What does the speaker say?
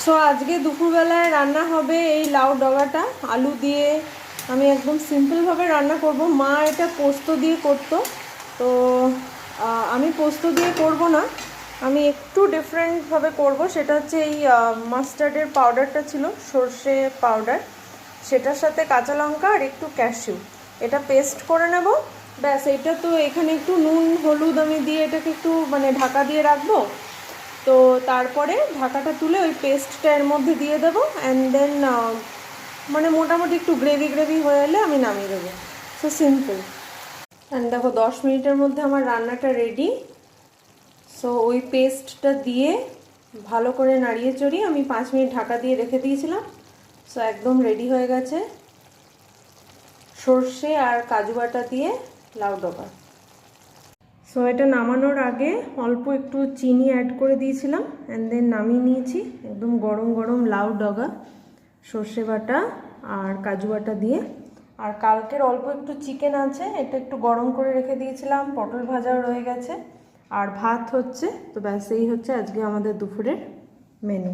So আজকে দুপুরবেলায় রান্না হবে এই লাউ ডগাটা আলু দিয়ে। আমি একদম সিম্পলভাবে রান্না করব। মা এটা পোস্ত দিয়ে করতো, তো আমি পোস্ত দিয়ে করব না, আমি একটু ডিফারেন্টভাবে করব। সেটা হচ্ছে এই মাস্টার্ডের পাউডারটা ছিল, সর্ষে পাউডার, সেটার সাথে কাঁচা লঙ্কা আর একটু ক্যাশিউ, এটা পেস্ট করে নেব। ব্যাস, এটা তো এখানে একটু নুন হলুদ আমি দিয়ে এটাকে একটু মানে ঢাকা দিয়ে রাখবো। তো তারপরে ঢাকাটা তুলে ওই পেস্টটা এর মধ্যে দিয়ে দেবো, অ্যান্ড দেন মানে মোটামুটি একটু গ্রেভি গ্রেভি হয়ে এলে আমি নামিয়ে দেবো। So simple. অ্যান্ড দেখো 10 মিনিটের মধ্যে আমার রান্নাটা রেডি। সো ওই পেস্টটা দিয়ে ভালো করে নাড়িয়ে চড়িয়ে আমি 5 মিনিট ঢাকা দিয়ে রেখে দিয়েছিলাম। সো একদম রেডি হয়ে গেছে সর্ষে আর কাজু বাটা দিয়ে লাউ ডগা। সো এটা নামানোর আগে অল্প একটু চিনি অ্যাড করে দিয়েছিলাম, অ্যান্ড দেন নামিয়ে নিয়েছি। একদম গরম গরম লাউ ডগা সর্ষে বাটা আর কাজু বাটা দিয়ে। আর কালকের অল্প একটু চিকেন আছে, এটা একটু গরম করে রেখে দিয়েছিলাম, পটল ভাজাও রয়ে গেছে, আর ভাত হচ্ছে। তো ব্যাস, এই হচ্ছে আজকে আমাদের দুপুরের মেনু।